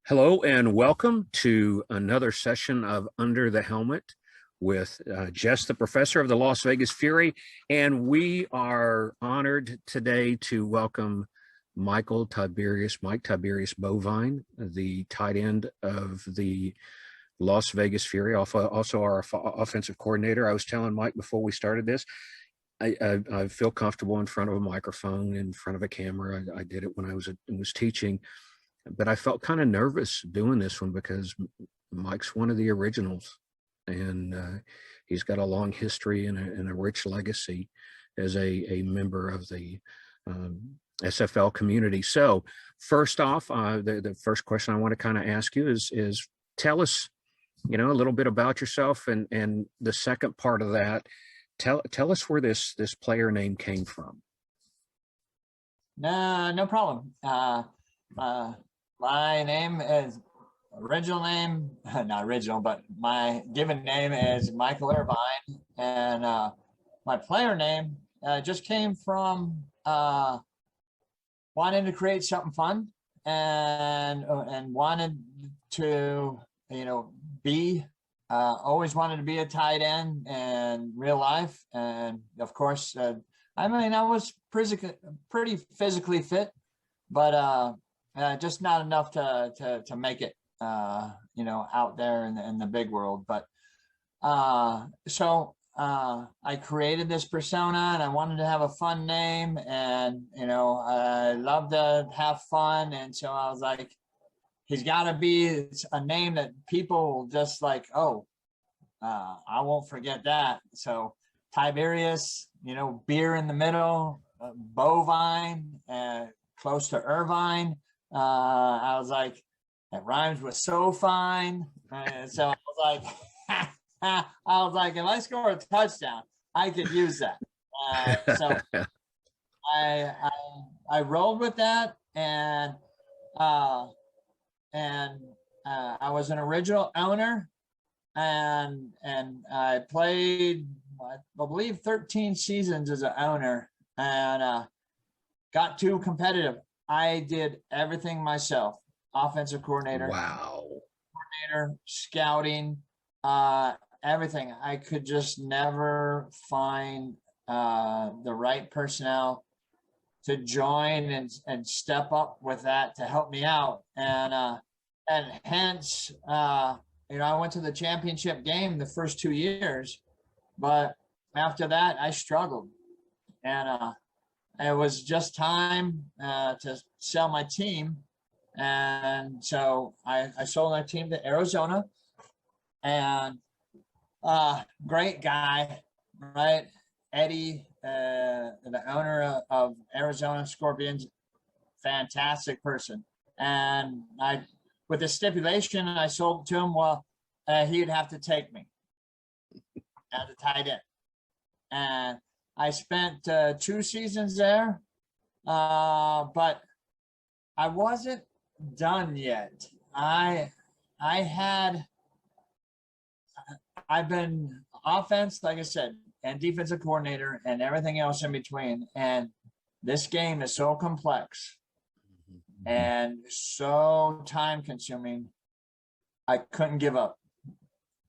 Hello and welcome to another session of Under the Helmet with Jess, the professor of the Las Vegas Fury. And we are honored today to welcome Mike Tybeerious Bovine, the tight end of the Las Vegas Fury, also our offensive coordinator. I was telling Mike before we started this, I feel comfortable in front of a microphone, in front of a camera. I did it when I was teaching, but I felt kind of nervous doing this one because Mike's one of the originals, and he's got a long history and a rich legacy as a member of the SFL community. So first off, the first question I want to kind of ask you is tell us, a little bit about yourself, and the second part of that, tell us where this player name came from. No problem. My name is not original, but my given name is Michael Irvine, and my player name just came from wanting to create something fun and wanted to, be always wanted to be a tight end in real life, and of course, I was pretty physically fit, but just not enough to make it, out there in the big world. But so I created this persona, and I wanted to have a fun name, and I love to have fun, and so I was like, he's got to be a name that people just like, oh, I won't forget that. So Tybeerious, beer in the middle, bovine, close to Irvine. I was like, it rhymes with so fine. So I was like, if I score a touchdown, I could use that. So I rolled with that, and I was an original owner, and I played, I believe, 13 seasons as an owner, and got too competitive. I did everything myself: offensive coordinator, scouting, everything. I could just never find the right personnel to join and step up with that to help me out, and hence, I went to the championship game the first 2 years, but after that I struggled, and it was just time to sell my team. And so I sold my team to Arizona, and great guy, right? Eddie, the owner of Arizona Scorpions, fantastic person. And with the stipulation, I sold to him, well, he'd have to take me as a tight end. And I spent 2 seasons there, but I wasn't done yet. I've been offense, like I said, and defensive coordinator and everything else in between. And this game is so complex and so time consuming. I couldn't give up.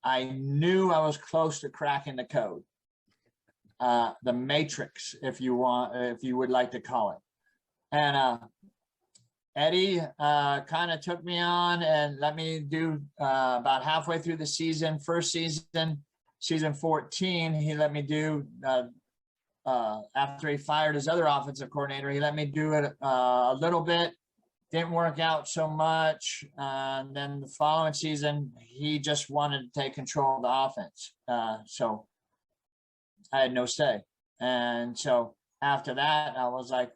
I knew I was close to cracking the code. The matrix, if you would like to call it. And Eddie kind of took me on and let me do about halfway through the season. First season 14, he let me do, after he fired his other offensive coordinator, he let me do it a little bit. Didn't work out so much. And then the following season, he just wanted to take control of the offense. So I had no say. And so after that, I was like,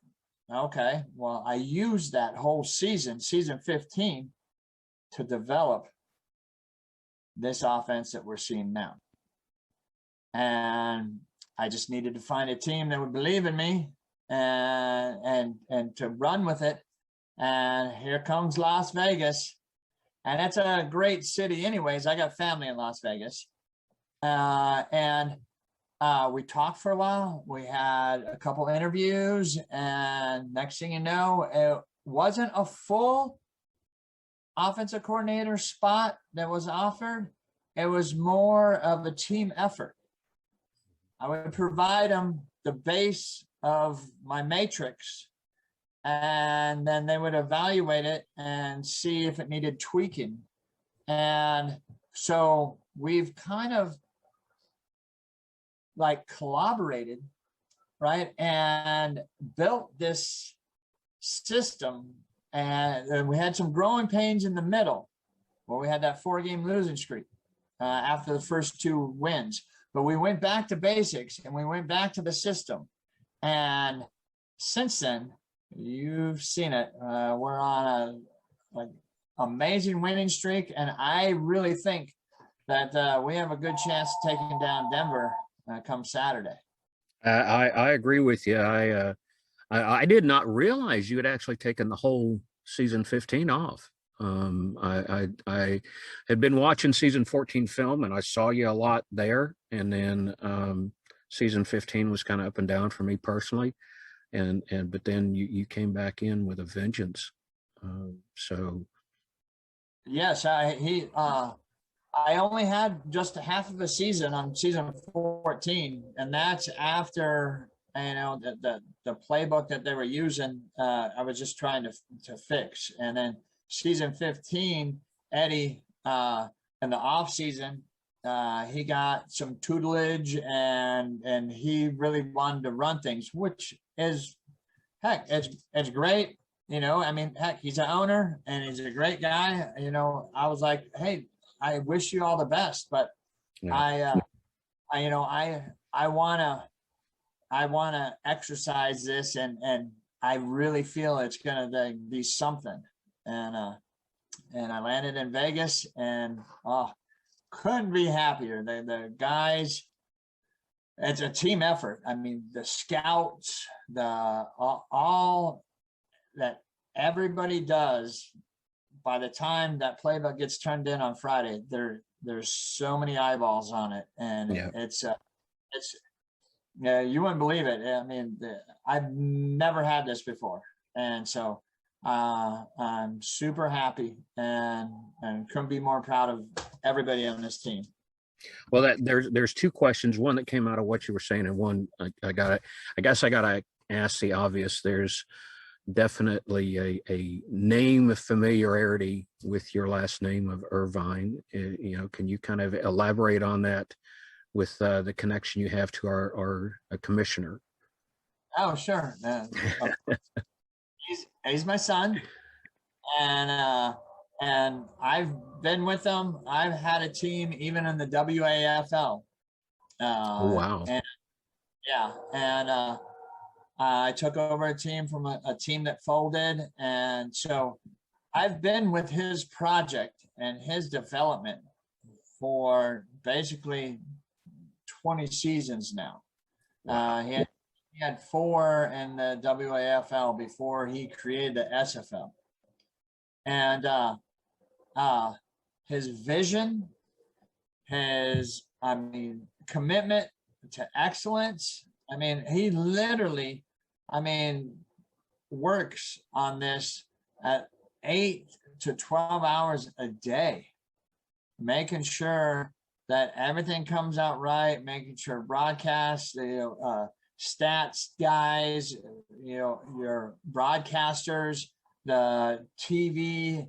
okay, well, I used that whole season 15, to develop this offense that we're seeing now. And I just needed to find a team that would believe in me and to run with it. And here comes Las Vegas. And that's a great city anyways. I got family in Las Vegas. And we talked for a while. We had a couple interviews, and next thing you know, it wasn't a full offensive coordinator spot that was offered, it was more of a team effort. I would provide them the base of my matrix, and then they would evaluate it and see if it needed tweaking. And so we've kind of like collaborated, right? And built this system. And we had some growing pains in the middle where we had that 4-game losing streak after the first 2 wins. But we went back to basics and we went back to the system. And since then, you've seen it. We're on a amazing winning streak. And I really think that we have a good chance of taking down Denver come Saturday. I agree with you. I did not realize you had actually taken the whole season 15 off. I had been watching season 14 film and I saw you a lot there. And then season 15 was kind of up and down for me personally. But then you came back in with a vengeance. So. Yes, I only had just half of a season on season 14, and that's after, you know, the playbook that they were using. I was just trying to fix, and then season 15, Eddie, in the off season, he got some tutelage, and he really wanted to run things, which is, heck, it's great. You know, I mean, heck, he's an owner and he's a great guy. You know, I was like, hey, I wish you all the best, but yeah. I wanna exercise this, and I really feel it's gonna be something. And I landed in Vegas, and couldn't be happier. The guys, it's a team effort. I mean, the scouts, all that everybody does. By the time that playbook gets turned in on Friday, there's so many eyeballs on it, and it's you wouldn't believe it. I mean, I've never had this before, and so I'm super happy and couldn't be more proud of everybody on this team. Well, there's 2 questions, one that came out of what you were saying, and one I guess I gotta ask the obvious. There's definitely a name of familiarity with your last name of Irvine. You know, can you kind of elaborate on that with the connection you have to our commissioner? Oh, sure. He's my son, and I've been with him. I've had a team even in the WAFL. Oh, wow. And I took over a team from a team that folded. And so I've been with his project and his development for basically 20 seasons now. He had 4 in the WAFL before he created the SFL. And his vision, his, commitment to excellence. I mean, he literally, works on this at 8 to 12 hours a day, making sure that everything comes out right, making sure broadcasts, stats guys, your broadcasters, the TV,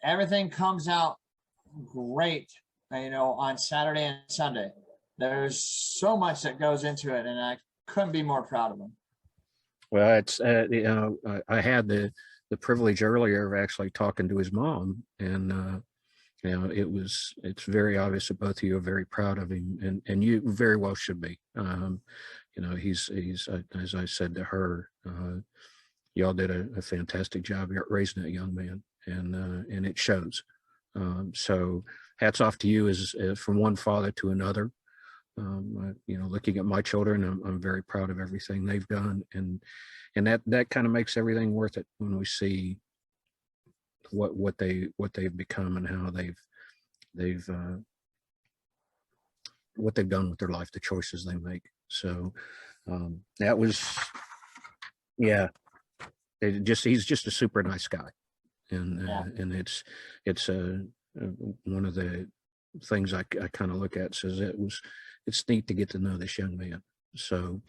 everything comes out great, on Saturday and Sunday. There's so much that goes into it, and I couldn't be more proud of him. Well, it's I had the privilege earlier of actually talking to his mom, and it's very obvious that both of you are very proud of him, and you very well should be. He's as I said to her, y'all did a fantastic job raising that young man, and it shows. So hats off to you as from one father to another. Looking at my children, I'm very proud of everything they've done, and that kind of makes everything worth it when we see what they've become and how they've what they've done with their life, the choices they make. So that was, he's just a super nice guy, and it's one of the things I kind of look at. Says it's neat to get to know this young man. So,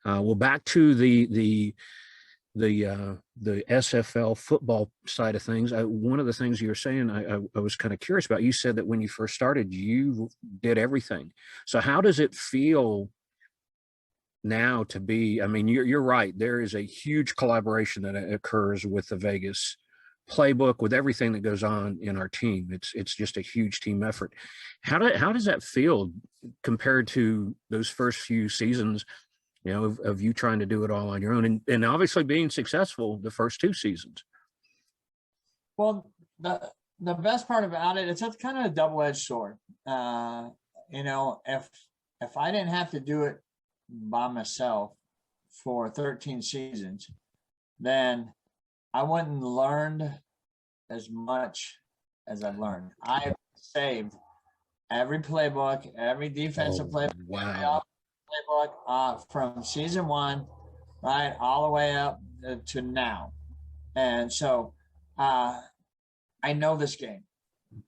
well, back to the SFL football side of things. One of the things you were saying, I was kind of curious about. You said that when you first started, you did everything. So how does it feel now to be? I mean, you're right. There is a huge collaboration that occurs with the Vegas playbook, with everything that goes on in our team. It's just a huge team effort. How does that feel compared to those first few seasons? You know, of you trying to do it all on your own, and obviously being successful the first two seasons. Well, the best part about it, it's a kind of a double-edged sword. You know, if I didn't have to do it by myself for 13 seasons, then I wouldn't learned as much as I've learned. I've saved every playbook, every defensive playbook, wow, playbook from season one, right, all the way up to now. And so I know this game,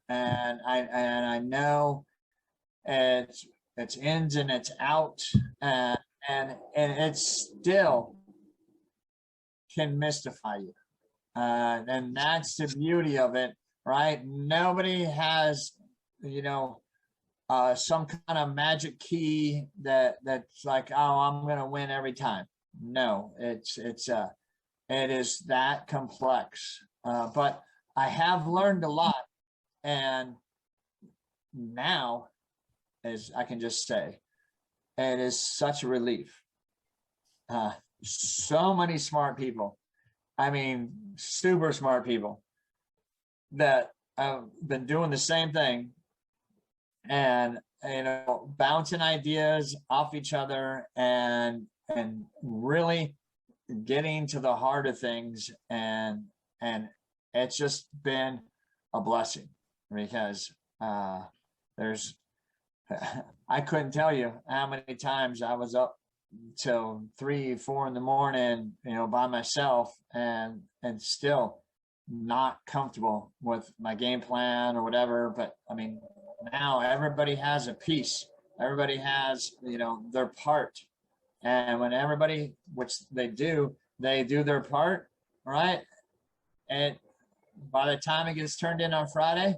and I know its ins and its outs, and it still can mystify you. And that's the beauty of it, right? Nobody has, you know, some kind of magic key that's like, oh, I'm gonna win every time. No, it is that complex. But I have learned a lot, and now, as I can just say, it is such a relief. So many smart people. I mean, super smart people that have been doing the same thing, and you know, bouncing ideas off each other, and really getting to the heart of things, and it's just been a blessing, because there's I couldn't tell you how many times I was up till 3-4 in the morning, you know, by myself, and still not comfortable with my game plan or whatever. But I mean, now everybody has a piece. Everybody has, you know, their part. And when everybody, which they do their part, right? And by the time it gets turned in on Friday,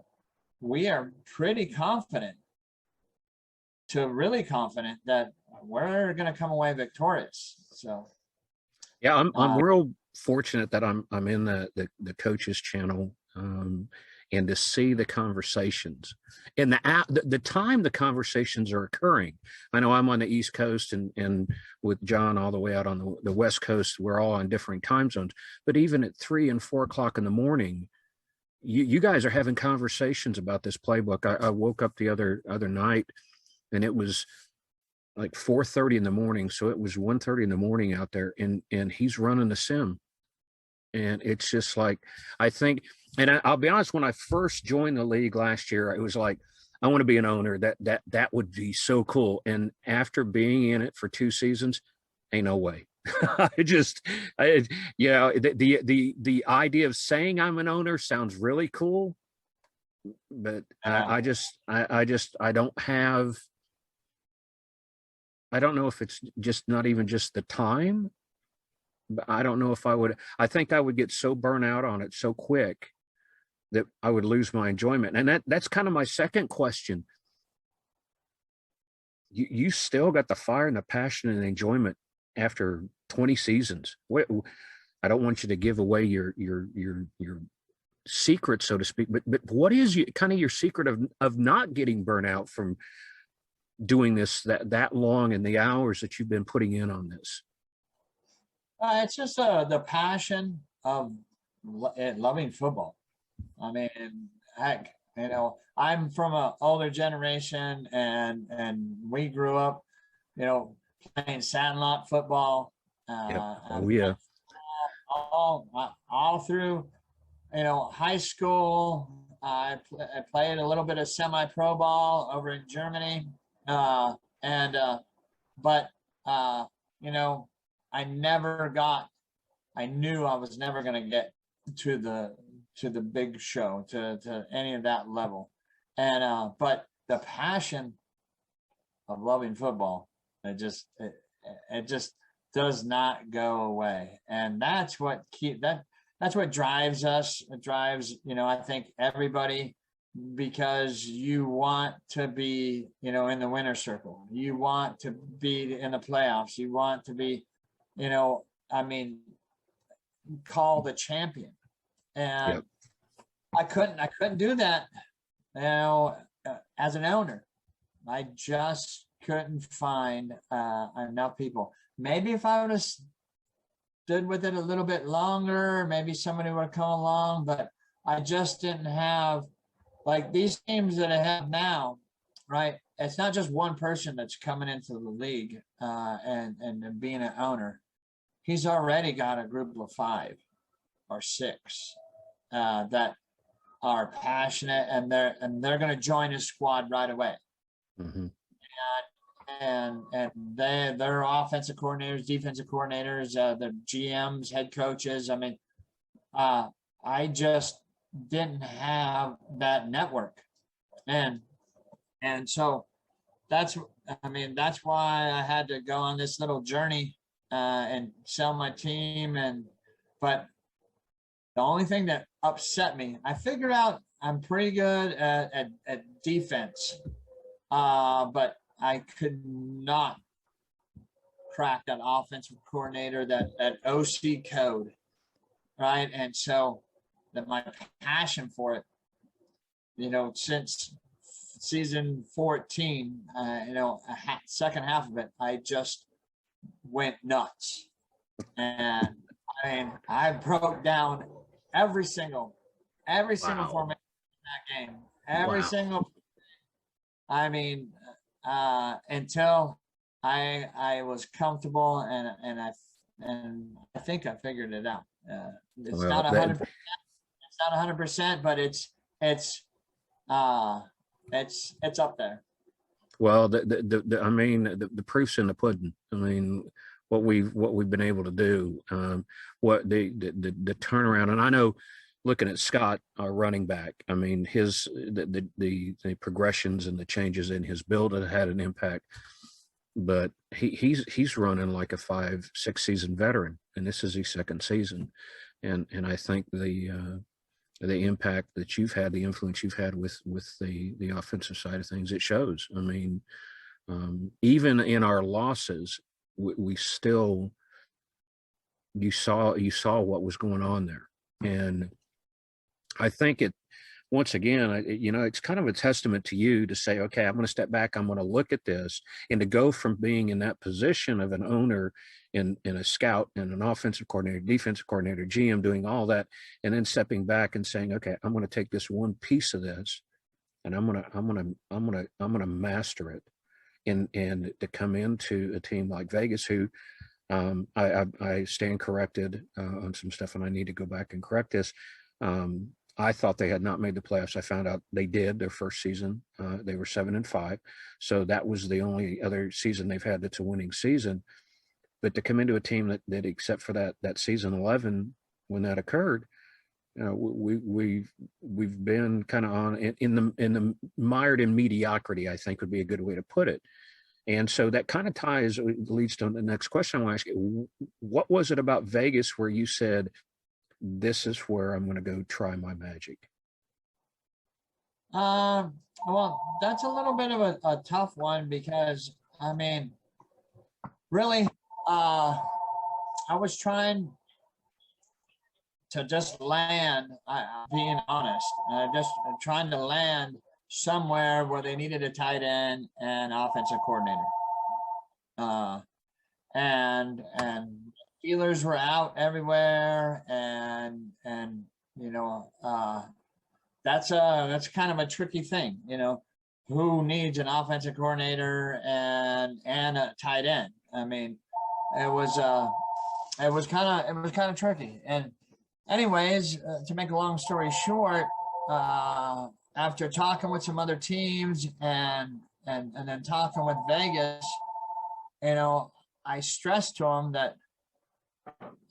we are pretty confident, really confident, that we're going to come away victorious. So, yeah, I'm real fortunate that I'm in the coaches channel, and to see the conversations and the time the conversations are occurring. I know I'm on the East Coast, and with John all the way out on the West Coast, we're all on different time zones. But even at 3 and 4 o'clock in the morning, you guys are having conversations about this playbook. I woke up the other night, and it was like 4:30 in the morning. So it was 1:30 in the morning out there, and he's running the sim. And it's just like, I think, and I'll be honest, when I first joined the league last year, it was like, I want to be an owner. That would be so cool. And after being in it for 2 seasons, ain't no way. You know, the idea of saying I'm an owner sounds really cool, but I don't have, I don't know if it's just not even just the time, but I don't know if I think I would get so burnt out on it so quick that I would lose my enjoyment. And that's kind of my second question. You still got the fire and the passion and the enjoyment after 20 seasons. I don't want you to give away your secret, so to speak, but what is kind of your secret of not getting burnt out from doing this that long, and the hours that you've been putting in on this? It's just the passion of loving football. I mean, heck, you know, I'm from an older generation, and we grew up, you know, playing sandlot football. Yep. Oh yeah. All through, you know, high school. I played a little bit of semi-pro ball over in Germany, but you know, I knew I was never going to get to to the big show, to any of that level. And but the passion of loving football, it just does not go away. And that's what that's what drives us. It drives, I think everybody, because you want to be, in the winner's circle. You want to be in the playoffs. You want to be, called a champion. And Yep. I couldn't do that, as an owner. I just couldn't find enough people. Maybe if I would have stood with it a little bit longer, maybe somebody would have come along, but I just didn't have, like, these teams that I have now, right? It's not just one person that's coming into the league and being an owner. He's already got a group of 5 or 6 that are passionate, and they're going to join his squad right away. Mm-hmm. And they're offensive coordinators, defensive coordinators, the GMs, head coaches. I mean, I just didn't have that network, and so that's why I had to go on this little journey and sell my team. But the only thing that upset me, I figured out I'm pretty good at defense, but I could not crack that offensive coordinator, that OC code, right? And so that my passion for it, since season 14, second half of it, I just went nuts. And I mean, I broke down every single formation in that game, every single. I mean, until I was comfortable, and I think I figured it out. It's not 100%. It's not 100%, but it's up there. Well, the proof's in the pudding. I mean, what we've been able to do, what the turnaround, and I know, looking at Scott, our running back, I mean, the progressions and the changes in his build have had an impact. But he's running like a 5-6 season veteran, and this is his second season, and I think the impact that you've had, the influence you've had with the offensive side of things, it shows. I mean, even in our losses, we still, you saw what was going on there. And I think once again, it's kind of a testament to you to say, okay, I'm going to step back. I'm going to look at this, and to go from being in that position of an owner in a scout and an offensive coordinator, defensive coordinator, GM, doing all that, and then stepping back and saying, okay, I'm going to take this one piece of this, and I'm going to master it, and to come into a team like Vegas, who I stand corrected on some stuff, and I need to go back and correct this. I thought they had not made the playoffs. I found out they did their first season. They were 7-5. So that was the only other season they've had that's a winning season. But to come into a team that except for that season 11, when that occurred, we've been kind of on in the mired in mediocrity, I think would be a good way to put it. And so that kind of leads to the next question I want to ask you. What was it about Vegas where you said, this is where I'm going to go try my magic? Well, that's a little bit of a tough one, because I mean, really, I was trying to just land, being honest, just trying to land somewhere where they needed a tight end and offensive coordinator. And feelers were out everywhere, and that's kind of a tricky thing, who needs an offensive coordinator and a tight end. I mean, it was kind of tricky. And anyways, to make a long story short, after talking with some other teams and then talking with Vegas, I stressed to them that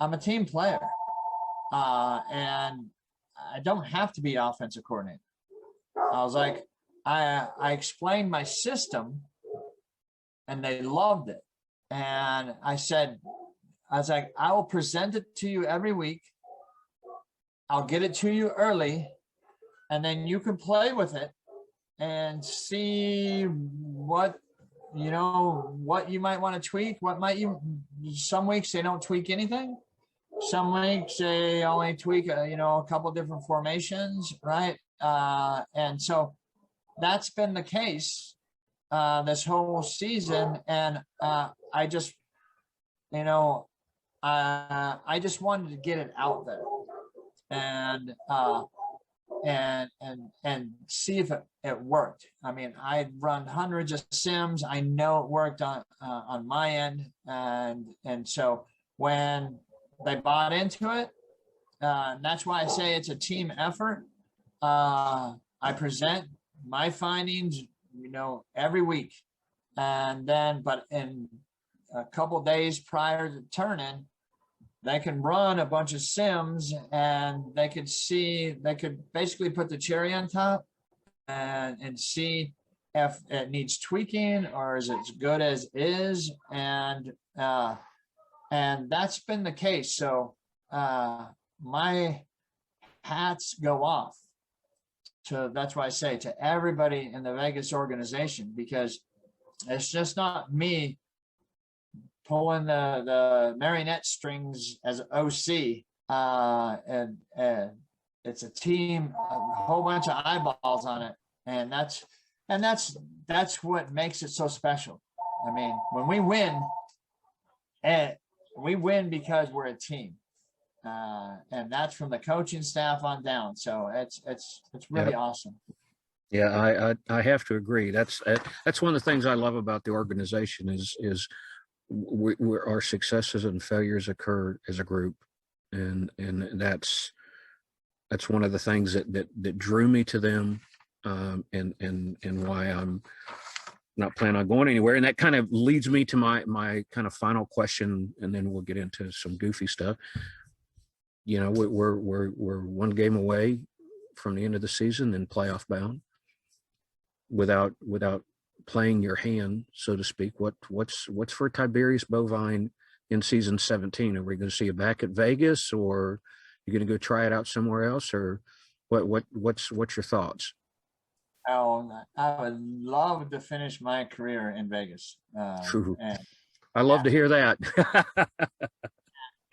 I'm a team player, and I don't have to be offensive coordinator. I was like, I explained my system and they loved it. And I was like, I will present it to you every week. I'll get it to you early, and then you can play with it and see what you might want to tweak. Some weeks they don't tweak anything. Some weeks they only tweak, a couple different formations, right? And so that's been the case this whole season. And I just wanted to get it out there and see if it worked. I mean, I'd run hundreds of sims. I know it worked on my end, and so when they bought into it, that's why I say it's a team effort. I present my findings, every week, and then, but in a couple days prior to turn-in, they can run a bunch of sims and they could basically put the cherry on top and see if it needs tweaking or is it as good as is. And that's been the case. So my hats go off that's why I say to everybody in the Vegas organization, because it's just not me pulling the marionette strings as OC, and it's a team, a whole bunch of eyeballs on it, and that's what makes it so special. I mean, when we win, we win because we're a team, and that's from the coaching staff on down. So it's really awesome. Yeah, I have to agree. That's one of the things I love about the organization is our successes and failures occur as a group, and that's one of the things that drew me to them, and why I'm not planning on going anywhere. And that kind of leads me to my kind of final question, and then we'll get into some goofy stuff. We're one game away from the end of the season and playoff bound, without playing your hand, so to speak. What's for Tybeerious Bovine in season 17? Are we going to see you back at Vegas, or you're going to go try it out somewhere else, or what's your thoughts? Oh, I would love to finish my career in Vegas. I love to hear that.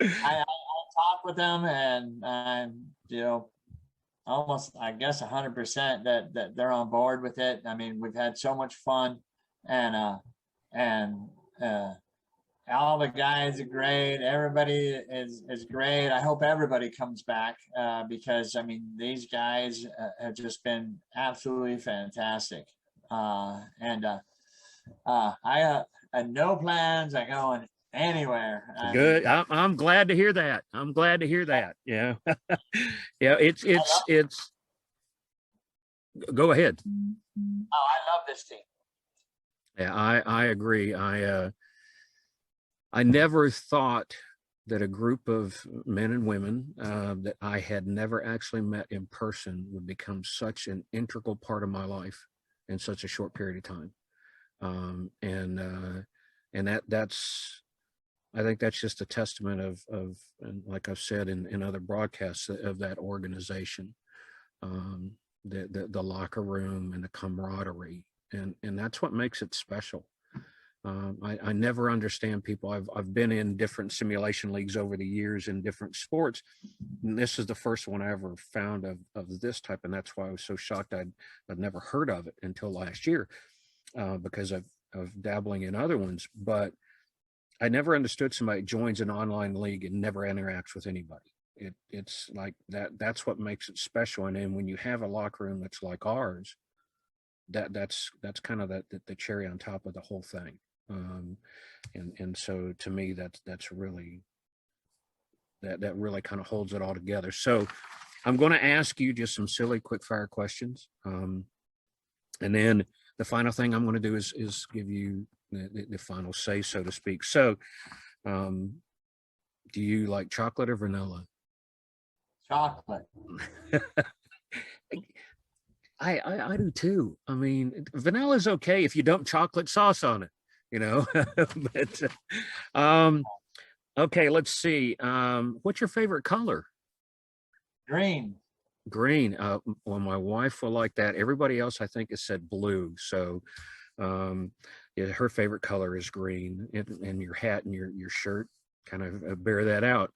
I talk with them, and I'm almost, I guess, 100% that they're on board with it. I mean, we've had so much fun, and all the guys are great. Everybody is great. I hope everybody comes back, because I mean, these guys have just been absolutely fantastic. I had no plans on going anywhere. Good. I'm glad to hear that. I'm glad to hear that. Yeah. Yeah. It's. Go ahead. Oh, I love this team. Yeah, I agree. I never thought that a group of men and women that I had never actually met in person would become such an integral part of my life in such a short period of time. And that's, I think that's just a testament of and like I've said in other broadcasts, of that organization, the locker room and the camaraderie, and that's what makes it special. I never understand people. I've been in different simulation leagues over the years in different sports, and this is the first one I ever found of this type, and that's why I was so shocked. I'd never heard of it until last year, because of dabbling in other ones. But I never understood somebody joins an online league and never interacts with anybody. It's like that. That's what makes it special. And then when you have a locker room that's like ours, that's kind of the cherry on top of the whole thing. And so to me, that's really that really kind of holds it all together. So I'm going to ask you just some silly quick fire questions, and then the final thing I'm going to do is give you the final say, so to speak. So do you like chocolate or vanilla? Chocolate. I do too. I mean, vanilla is okay if you dump chocolate sauce on it, you know. But okay, let's see. What's your favorite color? Green. Green. Well, my wife will like that. Everybody else, I think, has said blue. So, yeah, her favorite color is green, and your hat and your shirt kind of bear that out.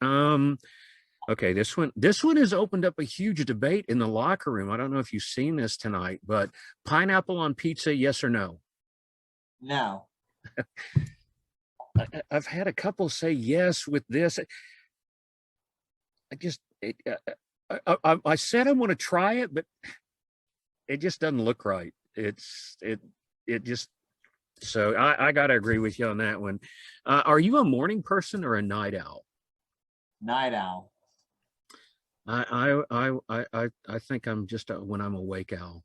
Okay, this one has opened up a huge debate in the locker room. I don't know if you've seen this tonight, but pineapple on pizza, yes or no? No. I've had a couple say yes with this. I just I said I want to try it, but it just doesn't look right. It just so I got to agree with you on that one. Are you a morning person or a night owl? Night owl. I think I'm just when I'm awake owl.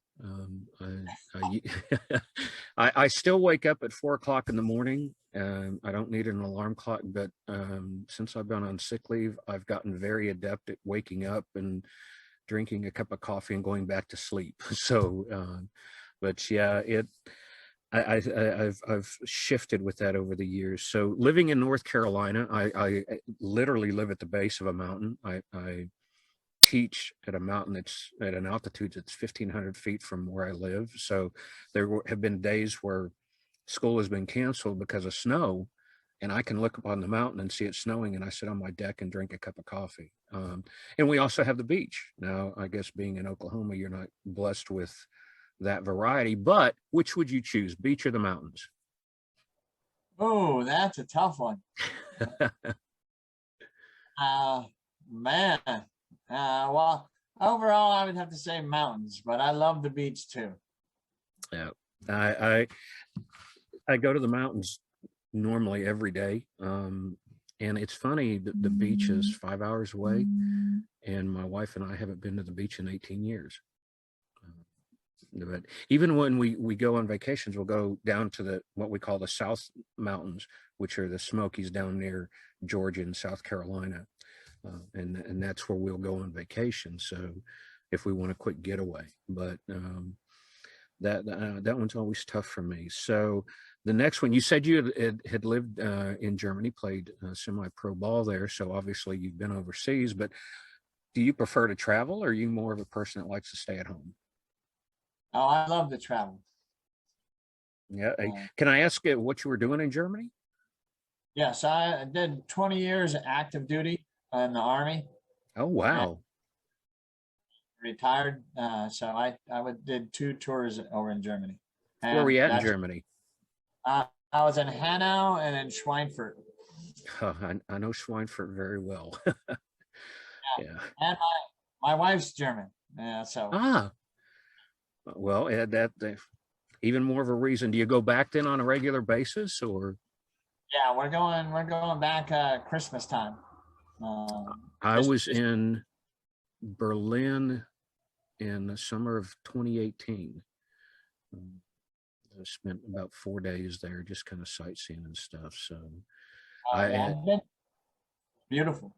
I still wake up at 4 o'clock in the morning. I don't need an alarm clock, but since I've been on sick leave, I've gotten very adept at waking up and drinking a cup of coffee and going back to sleep. So, but yeah, I've shifted with that over the years. So living in North Carolina, I literally live at the base of a mountain. I teach at a mountain that's at an altitude that's 1,500 feet from where I live. So there have been days where school has been canceled because of snow, and I can look up on the mountain and see it snowing, and I sit on my deck and drink a cup of coffee. And we also have the beach. Now, I guess being in Oklahoma, you're not blessed with that variety, but which would you choose, beach or the mountains? Oh, that's a tough one. Man. Well, overall, I would have to say mountains, but I love the beach too. Yeah, I I go to the mountains normally every day. And it's funny that the beach is 5 hours away, and my wife and I haven't been to the beach in 18 years. But even when we go on vacations, we'll go down to the what we call the South Mountains, which are the Smokies down near Georgia and South Carolina, and that's where we'll go on vacation. So if we want a quick getaway, but that one's always tough for me. So the next one, you said you had lived in Germany, played semi-pro ball there. So obviously you've been overseas, but do you prefer to travel, or are you more of a person that likes to stay at home? Oh, I love to travel. Yeah. Uh, Can I ask you what you were doing in Germany? yes, I did 20 years active duty in the army Oh, and wow. retired. So did 2 tours over in Germany, Where were and you at in that's Germany? I was in Hanau and in Schweinfurt, Oh, I know Schweinfurt very well. Yeah. and my wife's German. Yeah, so Ah, well, even more of a reason. Do you go back then on a regular basis, or? yeah, we're going back Christmas time. I Just was in Berlin in the summer of 2018. Um, I spent about 4 days there, just kind of sightseeing and stuff. So yeah, I, I've been beautiful.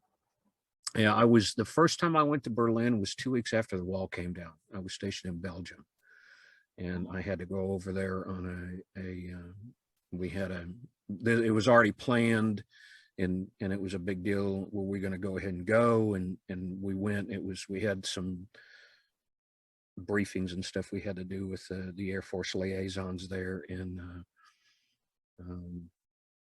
yeah, I was the first time I went to Berlin was 2 weeks after the wall came down. I was stationed in Belgium, and I had to go over there on we had it was already planned, and it was a big deal. Were we going to go ahead and go? And we went. We had some briefings and stuff we had to do with the Air Force liaisons there, and um,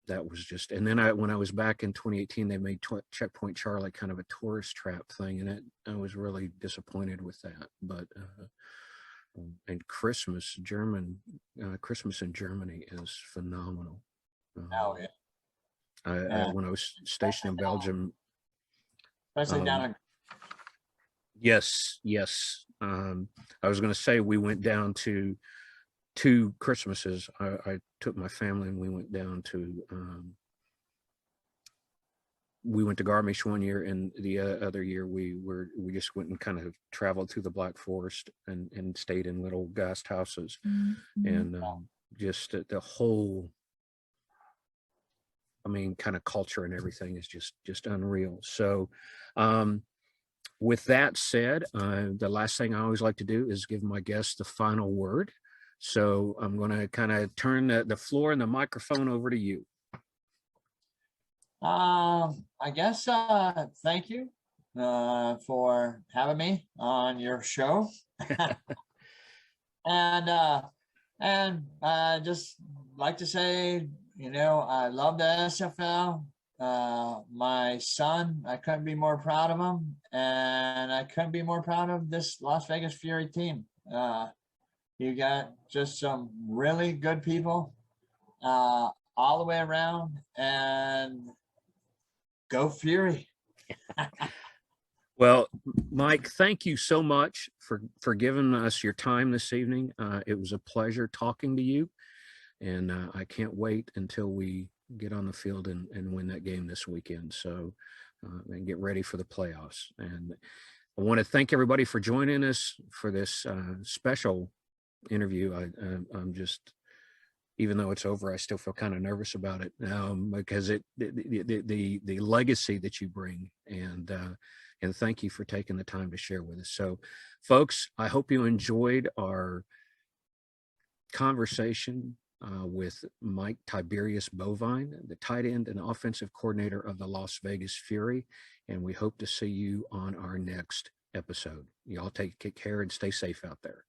that was just. And then when I was back in 2018, they made Checkpoint Charlie kind of a tourist trap thing, and I was really disappointed with that. But and Christmas in Germany is phenomenal. Oh Um, yeah, I yeah, when I was stationed in Belgium. especially down Um, in yes, yes. I was going to say we went down to 2 Christmases. I took my family and we went down to Garmisch one year, and the other year we just went and kind of traveled through the Black Forest and stayed in little guest houses, and just the whole, I mean, kind of culture and everything is just unreal. So, with that said, the last thing I always like to do is give my guests the final word. So I'm going to kind of turn the floor and the microphone over to you. I guess thank you for having me on your show. And just like to say, I love the SFL. My son, I couldn't be more proud of him, and I couldn't be more proud of this Las Vegas Fury team. You got just some really good people all the way around, and go Fury. Well, Mike, thank you so much for giving us your time this evening. It was a pleasure talking to you, and I can't wait until we get on the field and win that game this weekend. So, and get ready for the playoffs. And I want to thank everybody for joining us for this special interview. I'm just, even though it's over, I still feel kind of nervous about it because the legacy that you bring, and thank you for taking the time to share with us. So, folks, I hope you enjoyed our conversation with Mike Tybeerious Bovine, the tight end and offensive coordinator of the Las Vegas Fury. And we hope to see you on our next episode. Y'all take care and stay safe out there.